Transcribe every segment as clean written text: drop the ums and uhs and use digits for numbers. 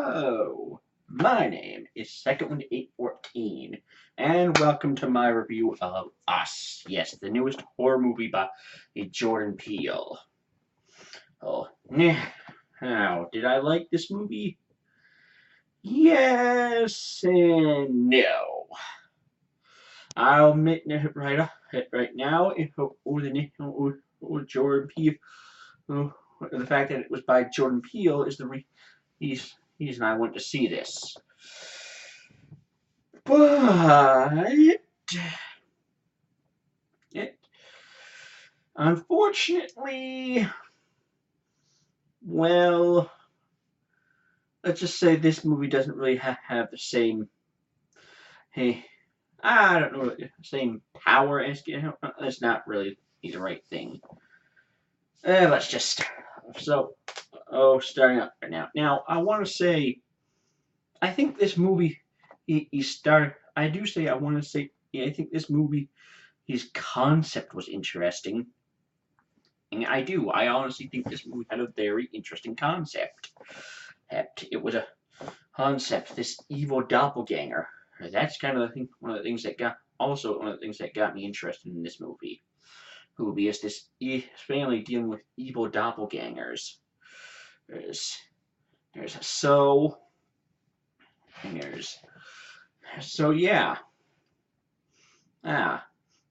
Hello, my name is Secondwind814, and welcome to my review of Us. Yes, the newest horror movie by Jordan Peele. Oh, now, did I like this movie? Yes and no. I'll admit right now, Jordan Peele, the fact that it was by Jordan Peele is the reason I went to see this. But it, unfortunately, well, let's just say this movie doesn't really have the same, hey, I don't know, same power as, it's not really the right thing. Let's just, so, starting up right now. Now, I want to say, I think this movie, I do say, I want to say, I think this movie, his concept was interesting. And I honestly think this movie had a very interesting concept. It was a concept, this evil doppelganger. That's kind of one of the things that got me interested in this movie. Movie is this family dealing with evil doppelgangers. There's so and there's so yeah. And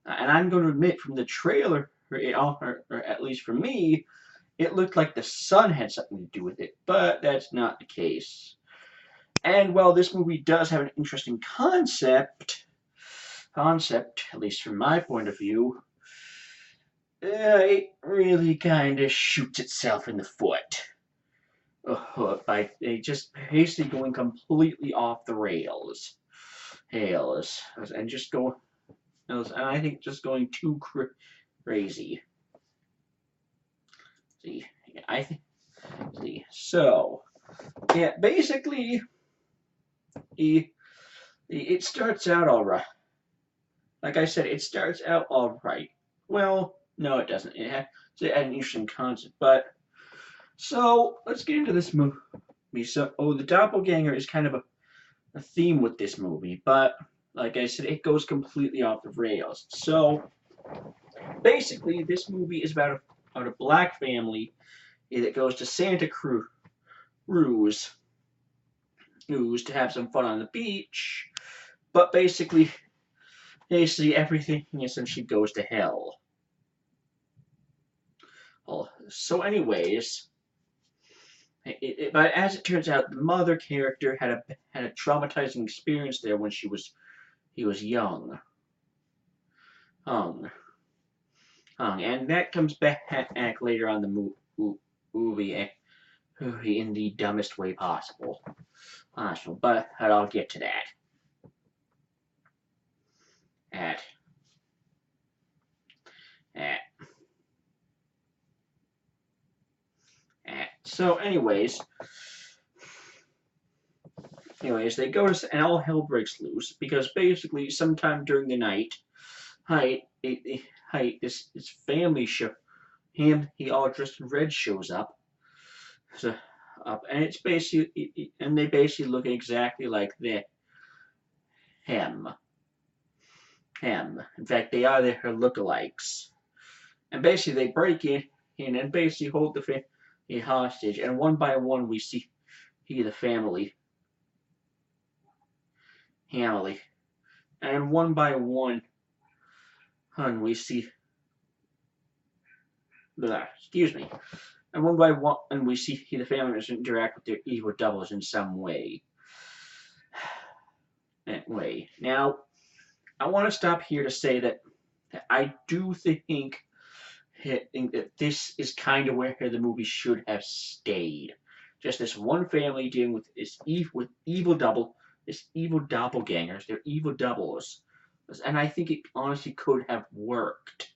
I'm going to admit from the trailer, or at least for me, it looked like the sun had something to do with it, but that's not the case. And while this movie does have an interesting concept, at least from my point of view, it really kind of shoots itself in the foot by just basically going completely off the rails. And just going, and I think just going too crazy. So, yeah, basically, it starts out all right. Like I said, it starts out all right. Well, no, it doesn't. It had an interesting concept, but so let's get into this movie. So, the doppelganger is kind of a theme with this movie, but like I said, it goes completely off the rails. So, basically, this movie is about a black family that goes to Santa Cruz to have some fun on the beach, but basically everything essentially goes to hell. Well, so anyways, but as it turns out, the mother character had a traumatizing experience there when he was young, hung, and that comes back later on the movie in the dumbest way possible. But I'll get to that. So, anyways, they go to, and all hell breaks loose because basically, sometime during the night, this family he all dressed in red shows up. So, and it's basically, and they basically look exactly like him. In fact, they are their lookalikes. And basically, they break in and basically hold the family hostage. And one by one, we see the family. And one by one, we see. Excuse me. And one by one, and we see the family members interact with their evil doubles in some way. Now, I want to stop here to say that I do think that this is kind of where the movie should have stayed. Just this one family dealing with this evil doppelgangers. They're evil doubles, and I think it honestly could have worked.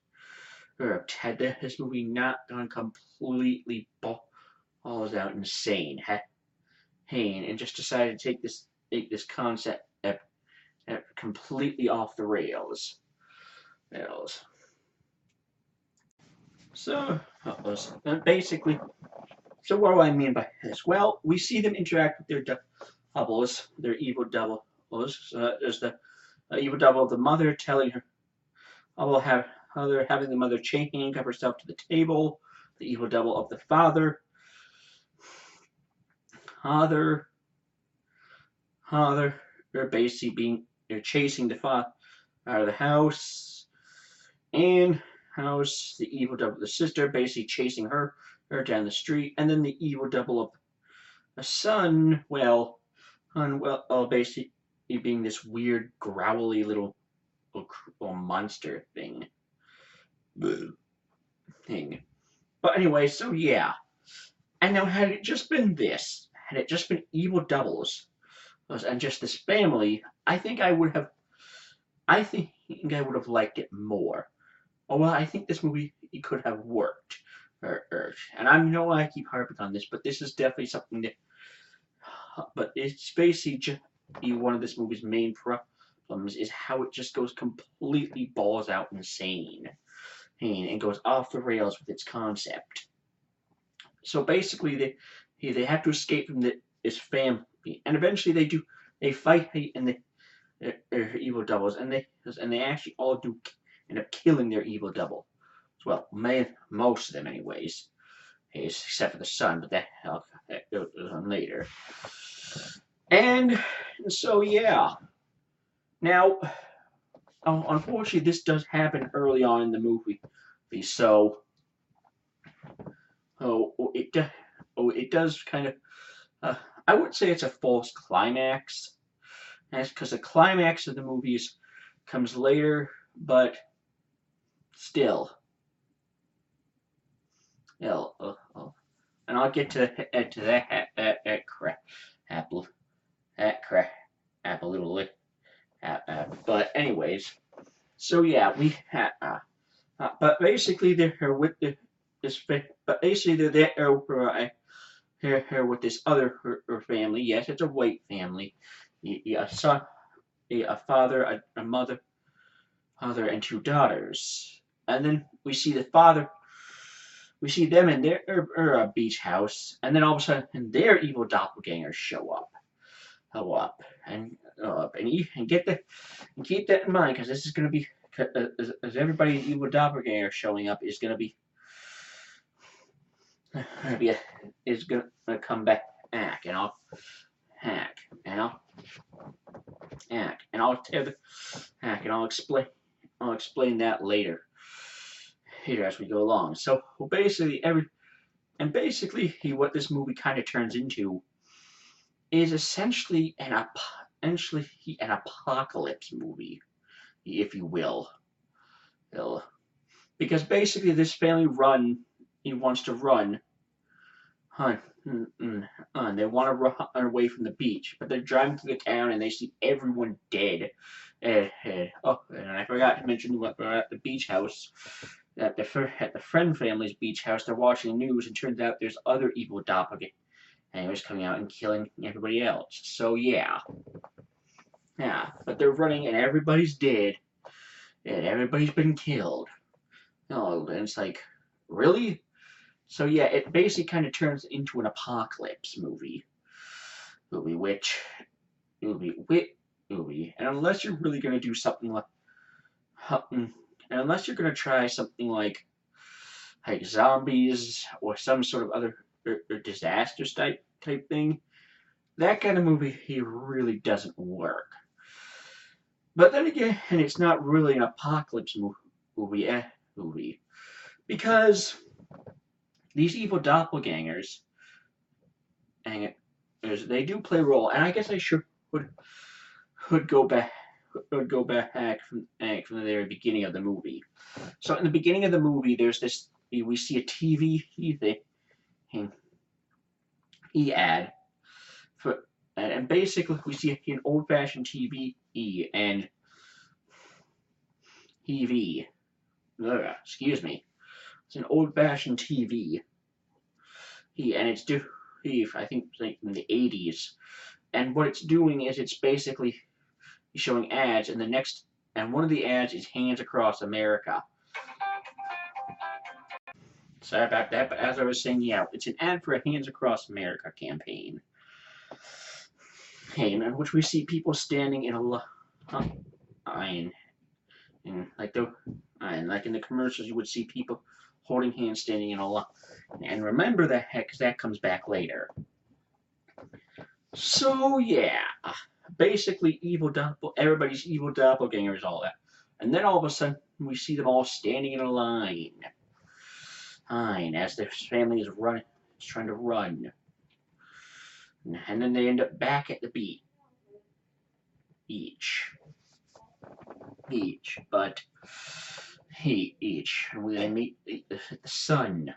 Had this movie not gone completely balls out insane, and just decided to take this concept completely off the rails. So basically, So what do I mean by this? Well, we see them interact with their doubles, their evil doubles. There's the evil double of the mother telling her, having the mother handcuff herself to the table. The evil double of the father, they're basically they're chasing the father out of the house, and the evil double of the sister basically chasing her down the street, and then the evil double of the son, basically being this weird growly little monster thing. But anyway, so yeah. And now had it just been evil doubles and just this family, I think I would have liked it more. Oh well, I think this movie could have worked. And I know I keep harping on this, but this is definitely something that. But it's basically just one of this movie's main problems is how it just goes completely balls out insane, and goes off the rails with its concept. So basically, they have to escape from this family, and eventually they do. They fight in the evil doubles, and they actually all do end up killing their evil double. Well, most of them, anyways, except for the son, but that goes on later. And so yeah. Now, unfortunately, this does happen early on in the movie, so it does kind of. I would say it's a false climax, because the climax of the movies comes later, but still. And I'll get to that crap a little bit. But anyways, so yeah, we have. But basically, they're with this. But basically, they're there with this other family. Yes, it's a white family. A son, a father, a mother, and two daughters. And then we see the father. We see them in their beach house, and then all of a sudden, their evil doppelgangers show up. And keep that in mind, because this is going to be, as everybody's evil doppelganger showing up is going to be come back, and I'll explain that later as we go along. So basically what this movie kind of turns into is essentially an apocalypse movie, if you will. Because basically this family wants to run. They want to run away from the beach, but they're driving through the town and they see everyone dead. And I forgot to mention we're at the beach house. At the friend family's beach house, they're watching the news, and turns out there's other evil doppelgangers coming out and killing everybody else. So yeah, but they're running and everybody's dead, and everybody's been killed. Oh, and it's like, really? So yeah, it basically kind of turns into an apocalypse movie, and unless you're really gonna do something like, and unless you're gonna try something like zombies or some sort of other or disasters type thing, that kind of movie really doesn't work. But then again, and it's not really an apocalypse movie, because these evil doppelgangers, they do play a role, and I guess I would go back from the very beginning of the movie. So in the beginning of the movie, we see a TV ad and basically we see an old-fashioned TV and excuse me. It's an old-fashioned TV. And it's I think like in the 80s. And what it's doing is it's basically showing ads, and one of the ads is Hands Across America. Sorry about that, but as I was saying, yeah, it's an ad for a Hands Across America campaign. In which we see people standing in a line, and like in the commercials, you would see people holding hands, standing in a line. And remember that, because that comes back later. So yeah, basically everybody's evil doppelgangers, all that, and then all of a sudden we see them all standing in a line as their family is trying to run, and then they end up back at the beach, but and we meet the son,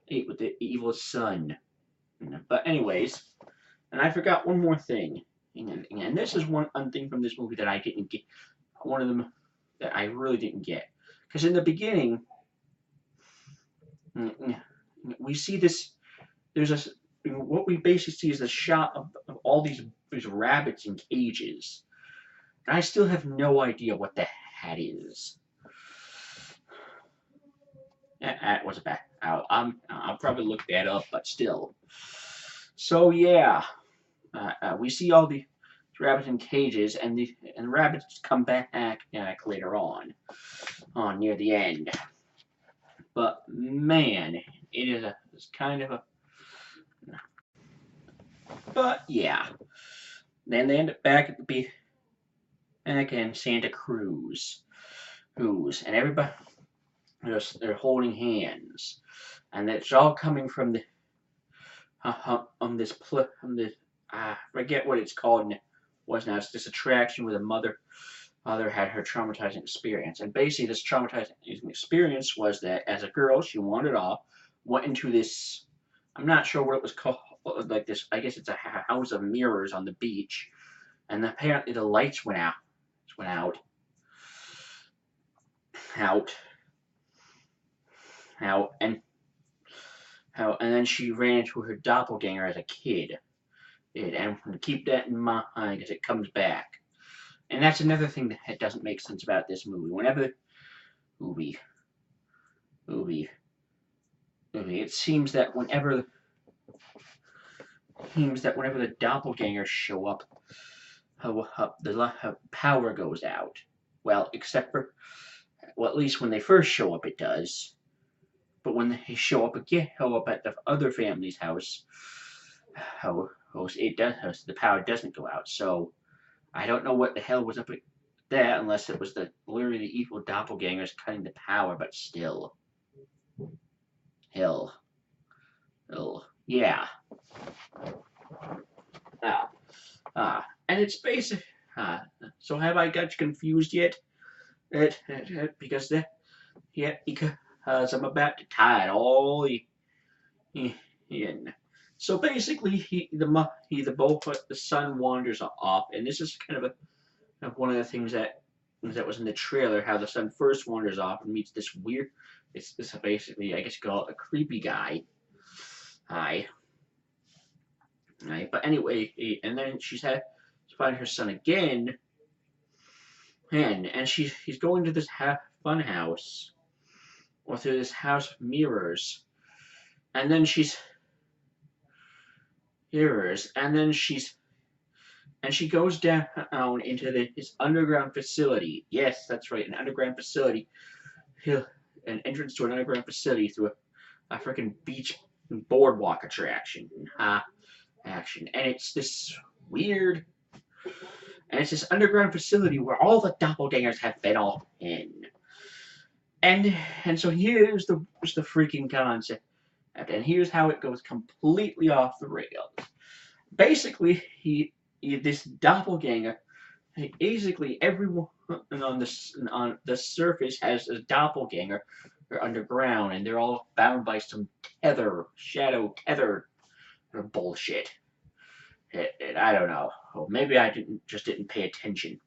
with the evil son. But anyways, and I forgot one more thing, and this is one thing from this movie that I didn't get. One of them that I really didn't get, because in the beginning, we see this. What we basically see is a shot of all these rabbits in cages. And I still have no idea what the hat is. That was a bad. I'll probably look that up, but still. So yeah, we see all the rabbits in cages, and the rabbits come back later on near the end. But man, it's kind of a. But yeah, then they end up back at the back in Santa Cruz, and everybody they're holding hands, and it's all coming from the I forget what it's called now. It's this attraction where the mother had her traumatizing experience, and basically this traumatizing experience was that as a girl she wandered off, went into this, I'm not sure what it was called, like this, I guess it's a house of mirrors on the beach, and apparently the lights went out and then she ran into her doppelganger as a kid. And keep that in mind as it comes back. And that's another thing that doesn't make sense about this movie. Whenever it seems that whenever the doppelgangers show up, the power goes out. Well, except for, at least when they first show up, it does. But when they show up at the other family's house, the power doesn't go out. So I don't know what the hell was up with that, unless it was literally the evil doppelgangers cutting the power. But still, hell, yeah. And it's basic. So have I got you confused yet? Because I'm about to tie it all in. So basically, the son wanders off, and this is kind of one of the things that was in the trailer. How the son first wanders off and meets this weird. It's basically, I guess, call it a creepy guy. But anyway, and then she's had to find her son again, and he's going to this fun house, or through this house of mirrors, and then she goes down into this underground facility. Yes, that's right, an underground facility. An entrance to an underground facility through a freaking beach boardwalk attraction. And it's this weird, and it's this underground facility where all the doppelgangers have been all in. And so here's the freaking concept, and here's how it goes completely off the rails. Basically, this doppelganger, basically everyone on the surface has a doppelganger underground, and they're all bound by some shadow tether bullshit. And I don't know. Or maybe I didn't pay attention.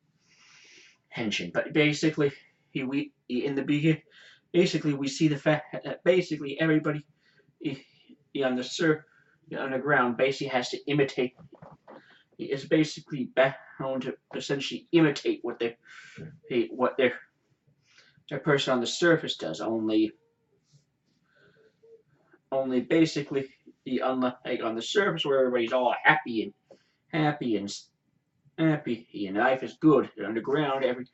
But basically, in the beginning, basically we see the fact that basically everybody on the underground basically has to imitate. Is basically bound to essentially imitate what a person on the surface does. Only basically unlike on the surface where everybody's all happy and happy and life is good. And underground everything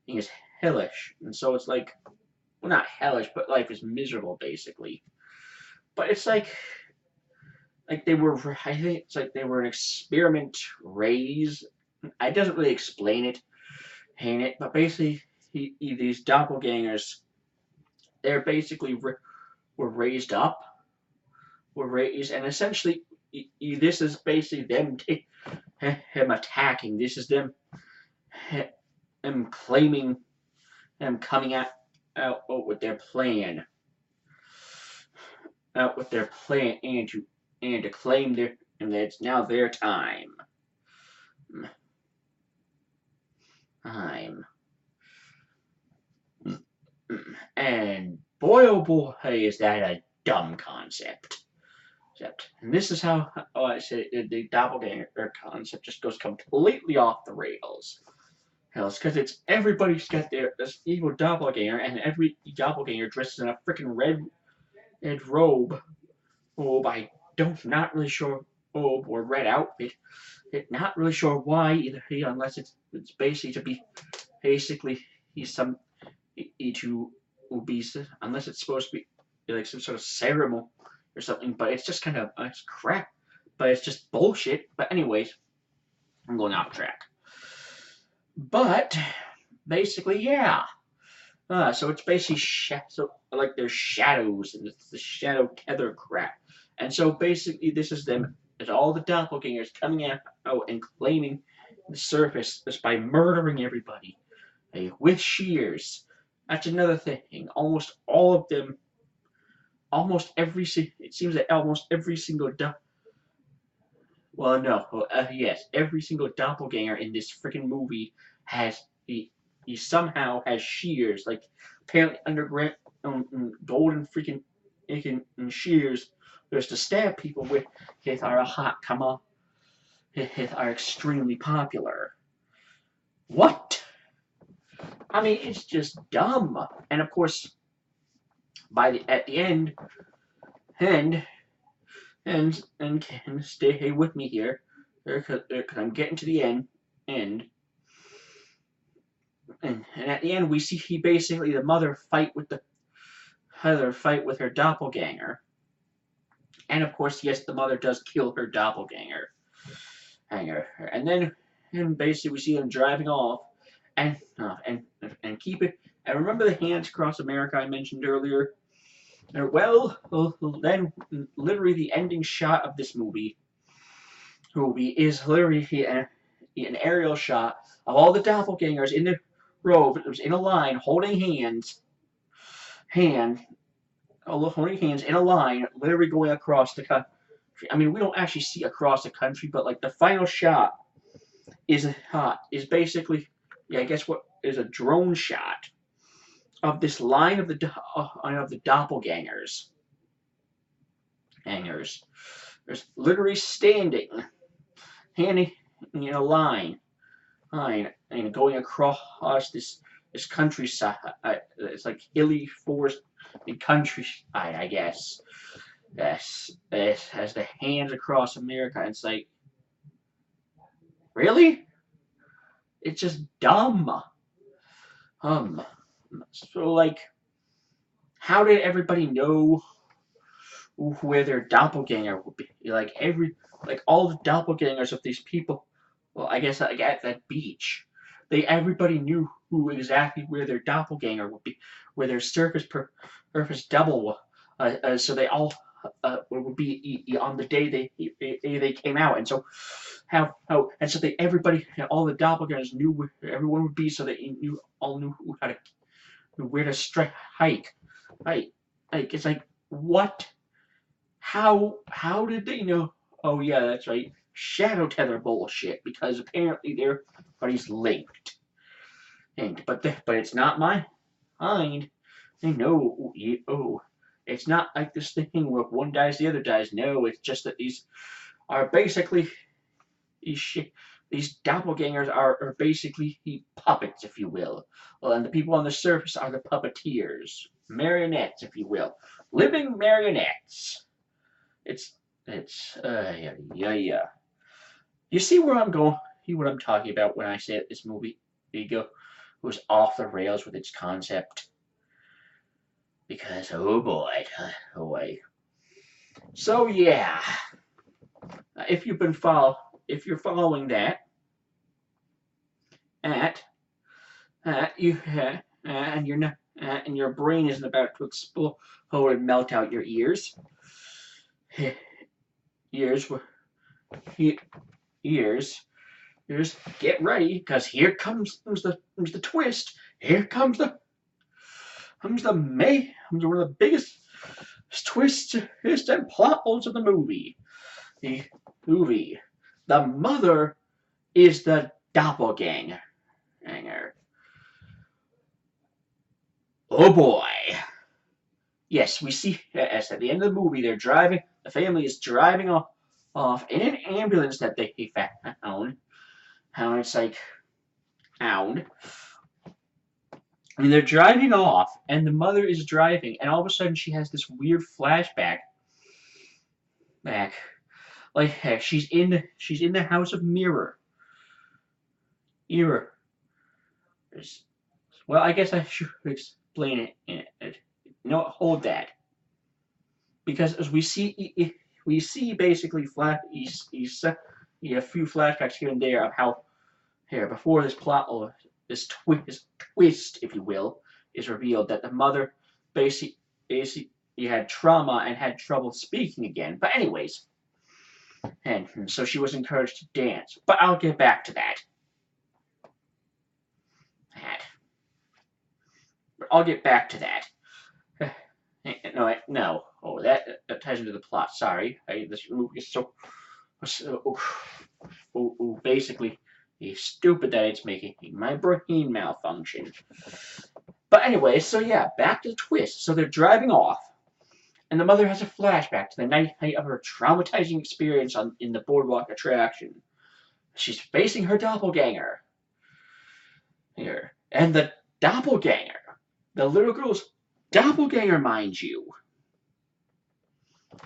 is hellish, and so it's like, well, not hellish, but life is miserable basically. But it's like they were. I think it's like they were an experiment raised. It doesn't really explain it, ain't it? But basically, these doppelgangers, they're basically were raised up, were raised, and essentially, this is basically them him attacking. This is them him claiming, them coming out with their plan, and to claim their and that it's now their time. Time. And boy, oh boy, is that a dumb concept. And this is how I say the doppelganger concept just goes completely off the rails. Hell, it's because it's everybody's got this evil doppelganger, and every doppelganger dresses in a freaking red robe. Oh, I don't not really sure. Oh, or red outfit. Not really sure why either. Unless it's basically to be basically he's some to be, unless it's supposed to be like some sort of ceremony or something. But it's just kind of it's crap. But it's just bullshit. But anyways, I'm going off track. But basically, yeah. So it's basically so like there's shadows and it's the shadow tether crap. And so basically, this is them. It's all the doppelgangers coming out and claiming the surface just by murdering everybody with shears. That's another thing. Almost all of them. It seems that almost every single well, no, yes, every single doppelganger in this freaking movie has he somehow has shears, like apparently underground golden freaking shears. There's to stab people with are a hot come on, are extremely popular. What? I mean, it's just dumb. And of course, at the end, and can stay with me here, because I'm getting to the end, and at the end we see basically the mother fight with her doppelganger, and of course, yes, the mother does kill her doppelganger, and then basically we see them driving off, and keep it. And remember the hands across America I mentioned earlier? Well, then literally the ending shot of this movie is literally an aerial shot of all the doppelgangers in the row, in a line, holding hands in a line, literally going across the country. I mean, we don't actually see across the country, but like the final shot is basically, yeah, I guess what is a drone shot of this line of the doppelgangers. There's literally standing, in a line, and going across this countryside. It's like hilly forest and countryside, I guess. Yes, it has the hands across America. It's like, really? It's just dumb. So like, how did everybody know where their doppelganger would be? Like all the doppelgangers of these people. Well, I guess like at that beach, everybody knew exactly where their doppelganger would be, where their surface double. So they all would be on the day they came out, and so everybody, all the doppelgangers knew where everyone would be, so they all knew where to strike hike. Like it's like, what? How did they know? Oh yeah, that's right. Shadow tether bullshit, because apparently everybody's linked. But it's not my mind. They know. It's not like this thing where if one dies, the other dies. No, it's just that these are basically these doppelgangers are basically puppets, if you will. Well, and the people on the surface are the puppeteers, marionettes, if you will, living marionettes. It's yeah. You see where I'm going? See what I'm talking about when I say that this movie ego was off the rails with its concept? Because oh boy, oh boy. So yeah, if you're following that, at you and you're not, and your brain isn't about to explode and melt out your ears. ears, ears, ears. Get ready, cause here comes the twist. Here comes one of the biggest twists and plot holes of the movie. The movie. The mother is the doppelganger. Oh boy. Yes, we see as at the end of the movie they're driving. The family is driving off in an ambulance that they found. How it's like found. And they're driving off, and the mother is driving, and all of a sudden she has this weird flashback. Like heck, she's in the house of mirror. Mirror. Well, I guess I should explain it. No, hold that. Because as we see basically a few flashbacks here and there of how here before this plot this twist, if you will, is revealed that the mother basically had trauma and had trouble speaking again. But anyways, and so she was encouraged to dance. But I'll get back to that. I'll get back to that. No. Oh, that ties into the plot. Sorry, this movie is so basically stupid that it's making my brain malfunction. But anyway, so yeah, back to the twist. So they're driving off, and the mother has a flashback to the night of her traumatizing experience in the boardwalk attraction. She's facing her doppelganger here, and the doppelganger, the little girl's doppelganger, mind you,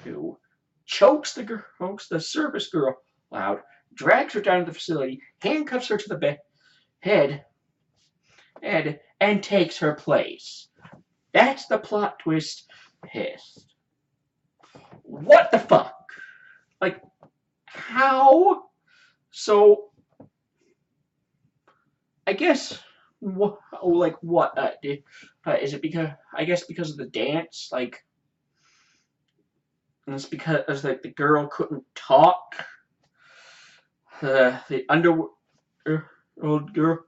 who chokes the service girl out, drags her down to the facility, handcuffs her to the head, and takes her place. That's the plot twist. Pissed. What the fuck? Like, how? So, I guess, what? Is it because? I guess because of the dance, like. And it's because like the girl couldn't talk. The underworld girl,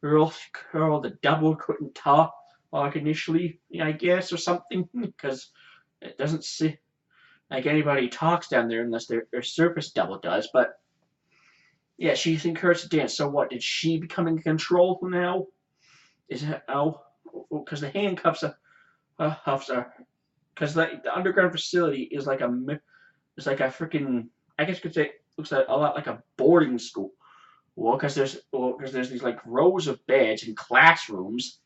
the double couldn't talk initially, I guess, or something, because it doesn't seem like anybody talks down there unless their surface double does. But yeah, she's encouraged to dance. So what? Did she become in control now? Is it because the handcuffs are because the underground facility is like a freaking, I guess you could say, looks a lot like a boarding school. Well, because there's these like rows of beds and classrooms,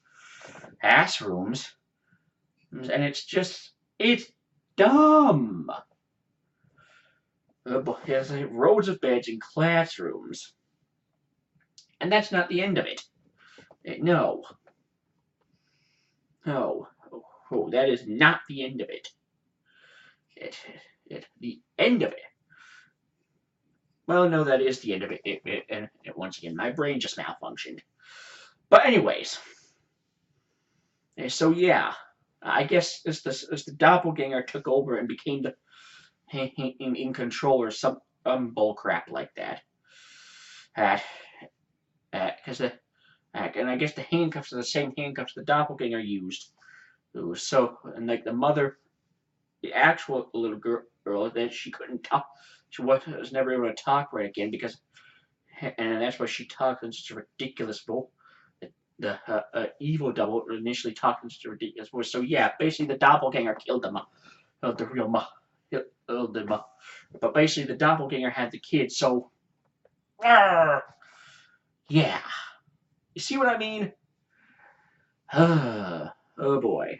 and it's dumb. There's like rows of beds and classrooms, and that's not the end of it. No. Oh, that is not the end of it. The end of it. Well, no, that is the end of it. And once again, my brain just malfunctioned. But anyways, so yeah, I guess as the doppelganger took over and became in control or some bull crap like that. Because and I guess the handcuffs are the same handcuffs the doppelganger used. So, and like the mother, the actual little girl, that she couldn't talk. She was never able to talk right again because, and that's why she talked in such a ridiculous voice. The evil double initially talked in such a ridiculous voice. So yeah, basically the doppelganger killed the real. But basically the doppelganger had the kid. So Arr! Yeah. You see what I mean? Oh boy.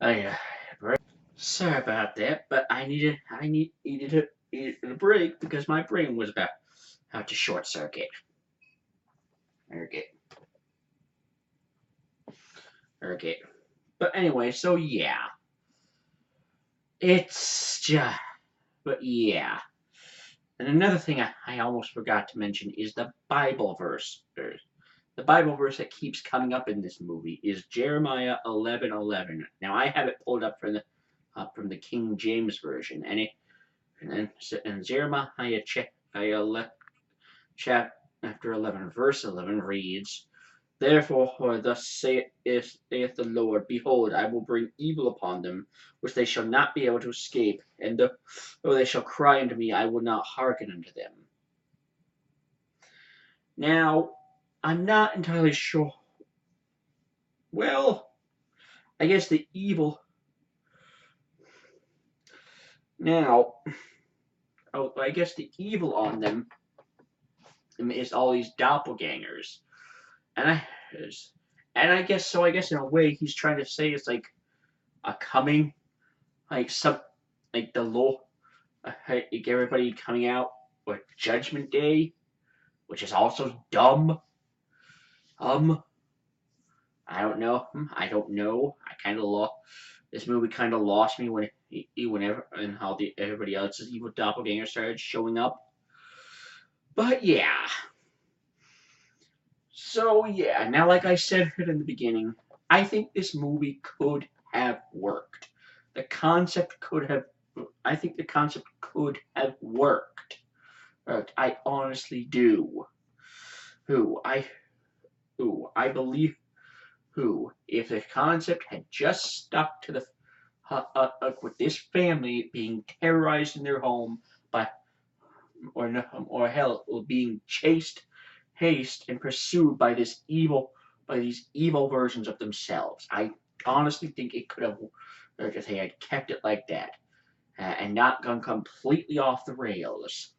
I sorry about that, but needed a break because my brain was about to short circuit. Okay. Okay. But anyway, so yeah. It's just but yeah. And another thing I almost forgot to mention is the Bible verse. The Bible verse that keeps coming up in this movie is Jeremiah 11:11. Now I have it pulled up from the King James version, and Jeremiah chapter 11 verse 11 reads, "Therefore thus saith the Lord, Behold, I will bring evil upon them, which they shall not be able to escape, and though they shall cry unto me, I will not hearken unto them." Now, I'm not entirely sure. Well, I guess the evil. Now, I guess the evil on them is all these doppelgangers, and I guess so. I guess in a way, he's trying to say it's like a coming, like like the law, like everybody coming out with Judgment Day, which is also dumb. Um, I don't know. I don't know. I kind of lost. This movie kind of lost me whenever and how everybody else's evil doppelganger started showing up. But yeah. So yeah. Now, like I said in the beginning, I think this movie could have worked. The concept could have. I think the concept could have worked. I honestly do. Who I who I believe who if the concept had just stuck to the with this family being terrorized in their home by or hell being chased and pursued by these evil versions of themselves. I honestly think it could have if they had kept it like that and not gone completely off the rails.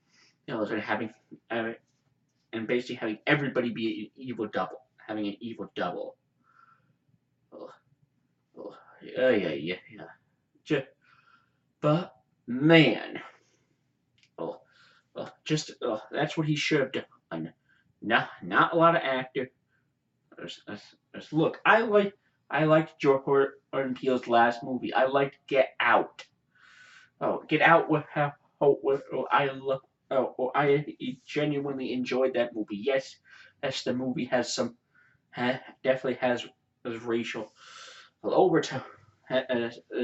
And having and basically having everybody be an evil double, having an evil double. Oh, oh, yeah. Just, but man, oh, that's what he should have done. Not a lot of actor. Look, I liked Jordan Peele's last movie. I liked Get Out. Oh, Get Out with how I genuinely enjoyed that movie. Yes, the movie has definitely has racial overtone,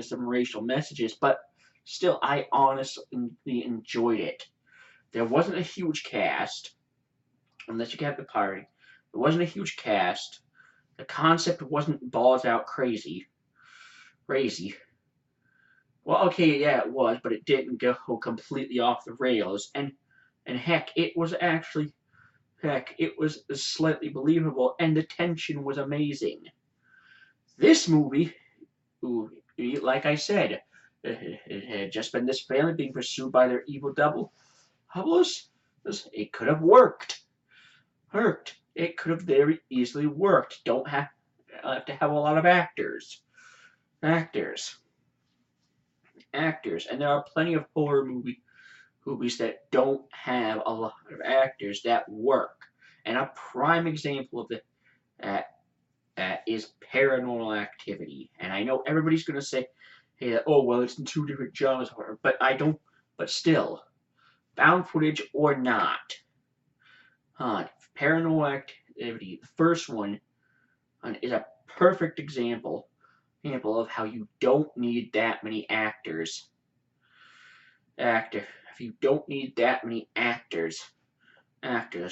some racial messages, but still, I honestly enjoyed it. There wasn't a huge cast, unless you count the pirate. There wasn't a huge cast. The concept wasn't balls out crazy. Well, okay, yeah, it was, but it didn't go completely off the rails, and heck, it was slightly believable, and the tension was amazing. This movie, like I said, it had just been this family being pursued by their evil double. It could have worked. It could have very easily worked. Don't have to have a lot of actors, and there are plenty of horror movies that don't have a lot of actors that work. And a prime example of that is Paranormal Activity. And I know everybody's gonna say, "Hey, oh well, it's in two different genres," but I don't. But still, found footage or not, Paranormal Activity, the first one, is a perfect example of how you don't need that many actors. If you don't need that many actors, to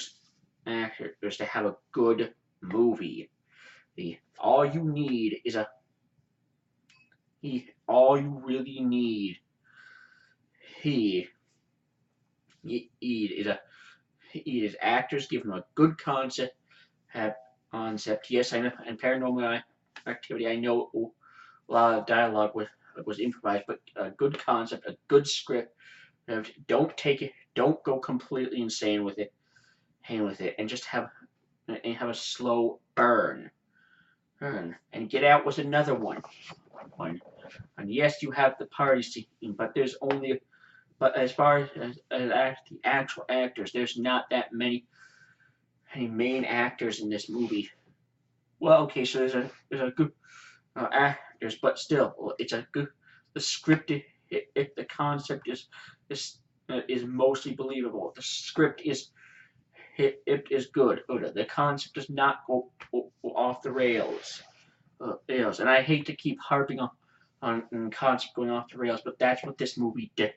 have a good movie. All you need is all you really need he is actors give them a good concept. Yes, I know, and Paranormal Activity. I know a lot of dialogue was improvised, but a good concept, a good script, Don't take it. Don't go completely insane with it. And just have a slow burn. And Get Out was another one. And yes, you have the party scene, but there's only. But as far as the actual actors, there's not that many main actors in this movie. Well, okay, so there's a good actors, but still, it's a good. The script, if the concept is mostly believable. The script is good. The concept does not go off the rails. And I hate to keep harping on concept going off the rails, but that's what this movie did.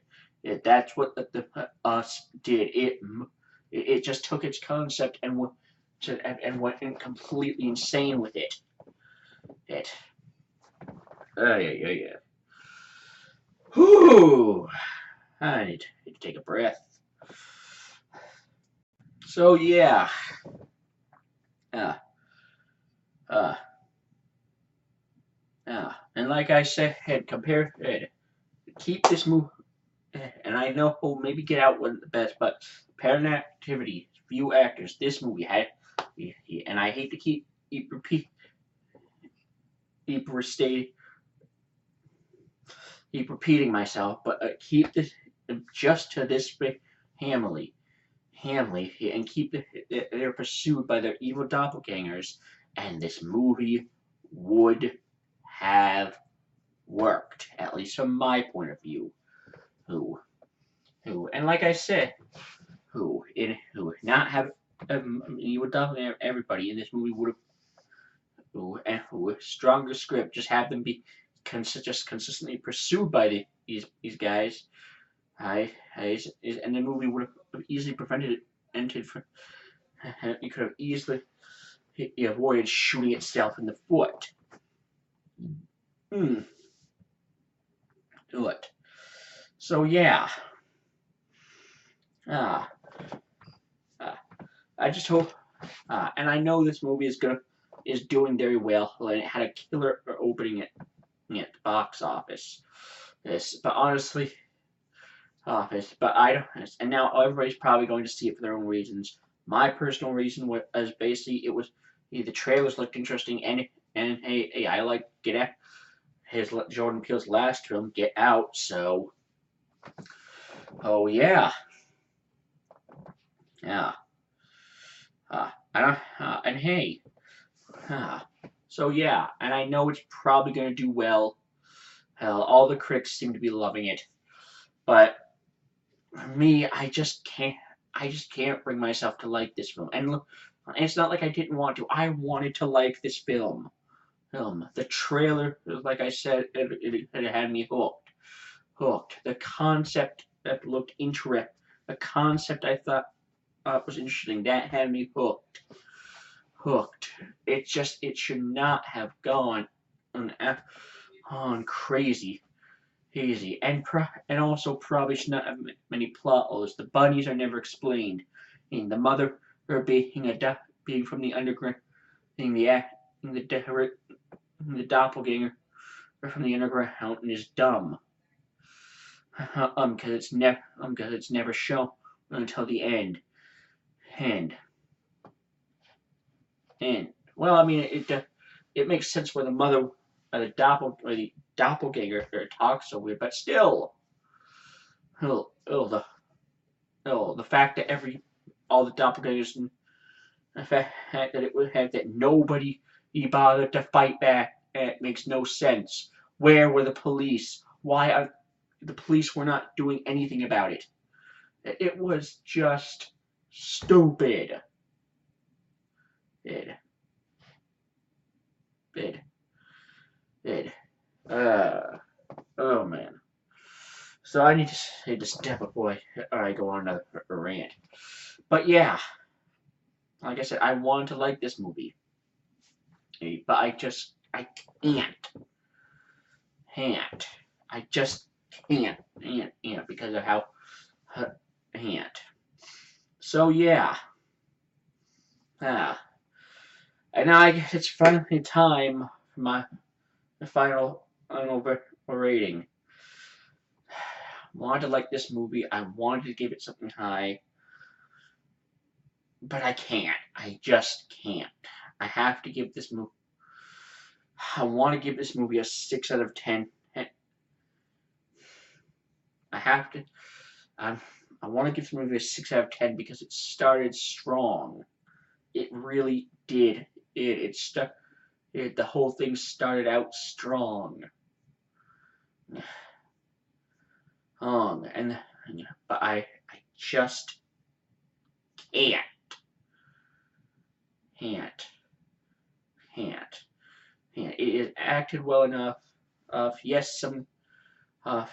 That's what the Us did. It just took its concept and went completely insane with it. It. Yeah. Whew. I need to take a breath. So yeah. Uh, uh, and like I said, keep this movie. And I know maybe Get Out wasn't the best, but Parent Activity, few actors. This movie had, and I hate to keep restate keep repeating myself, but keep this just to this family, and keep they're pursued by their evil doppelgangers, and this movie would have worked, at least from my point of view. And like I said, who not have evil doppelganger. Everybody in this movie would have who stronger script, just have them be just consistently pursued by these guys. And the movie would have easily prevented it. Ended from, you could have easily avoided shooting itself in the foot. Do it. So yeah. I just hope, and I know this movie is doing very well. And it had a killer opening at the box office. But honestly, but I don't. And now everybody's probably going to see it for their own reasons. My personal reason was basically the trailers looked interesting, and hey, I like Get Out, Jordan Peele's last film, Get Out. So, oh yeah. And hey, so yeah, and I know it's probably going to do well. Hell, all the critics seem to be loving it, but me, I just can't bring myself to like this film. And look, it's not like I didn't want to. I wanted to like this film. The trailer, like I said, it had me hooked. The concept that looked interesting, the concept I thought was interesting, that had me hooked. It should not have gone on crazy, and also probably should not have many plot holes. The bunnies are never explained. The mother being from the underground, the doppelganger from the underground and is dumb. Because it's never shown until the end. And well, I mean, it makes sense where the mother, the doppelganger, talks so weird, but still, the fact that all the doppelgangers, and the fact that it would have that nobody bothered to fight back, it makes no sense. Where were the police? Why the police were not doing anything about it? It was just stupid. It. Oh man. So I need to step up or I go on a rant. But yeah, like I said, I wanted to like this movie, but I can't. I just can't because of how can't. So yeah. And now I guess it's finally time for the final rating. wanted to like this movie. I wanted to give it something high, but I can't. I just can't. I have to give this movie. I want to give this movie a 6 out of 10. I have to. I want to give this movie a 6 out of 10 because it started strong. It really did. The whole thing started out strong. But I just can't. It is acted well enough. Yes, but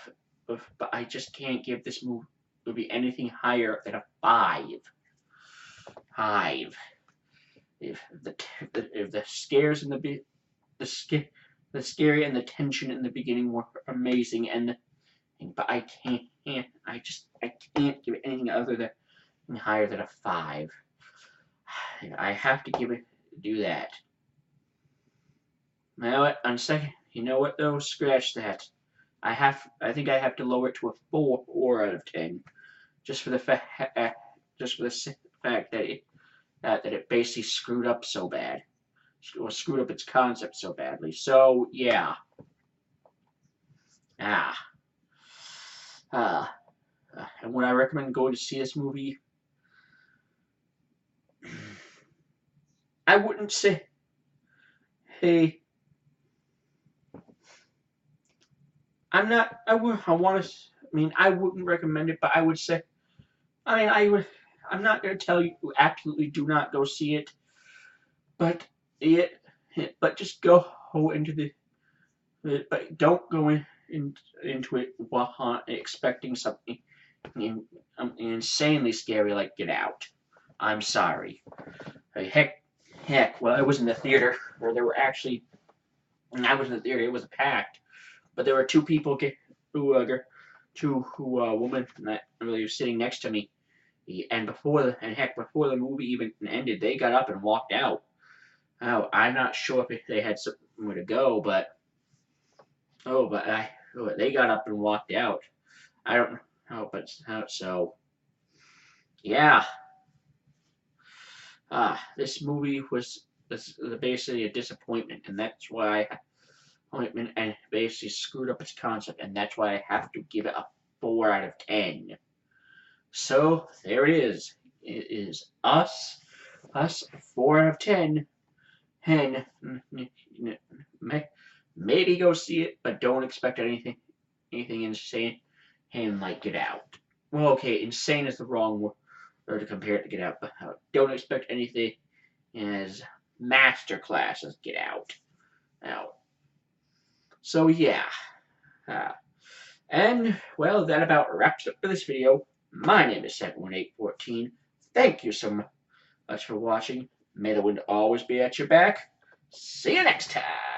I just can't give this movie anything higher than a 5. 5. If the scares in the scary and the tension in the beginning were amazing, but I can't give it anything other than higher than a 5. I have to do that. Now, on second, you know what though? Scratch that. I think I have to lower it to a 4 out of 10, just for the fact that it basically screwed up so bad, or screwed up its concept so badly. So yeah. And would I recommend going to see this movie? I wouldn't say, hey, I'm not. I want to. I mean, I wouldn't recommend it, but I would say. I mean, I'm not going to tell you absolutely do not go see it, but just go into but don't go into it expecting something insanely scary like Get Out. I'm sorry. Heck. Well, I was in the theater where there were actually. I was in the theater. It was packed, but there were two people women that really was sitting next to me, and before the movie even ended, they got up and walked out. Oh, I'm not sure if they had somewhere to go, but they got up and walked out. I don't know, but so yeah. This movie was basically a disappointment, and that's why and basically screwed up its concept, and that's why I have to give it a 4 out of 10. So there it is. It is Us 4 out of 10. And maybe go see it, but don't expect anything insane and like Get Out. Well, okay, insane is the wrong word to compare it to Get Out, but don't expect anything as masterclass as Get Out. Now, so yeah. And, well, that about wraps up for this video. My name is 71814. Thank you so much for watching. May the wind always be at your back. See you next time.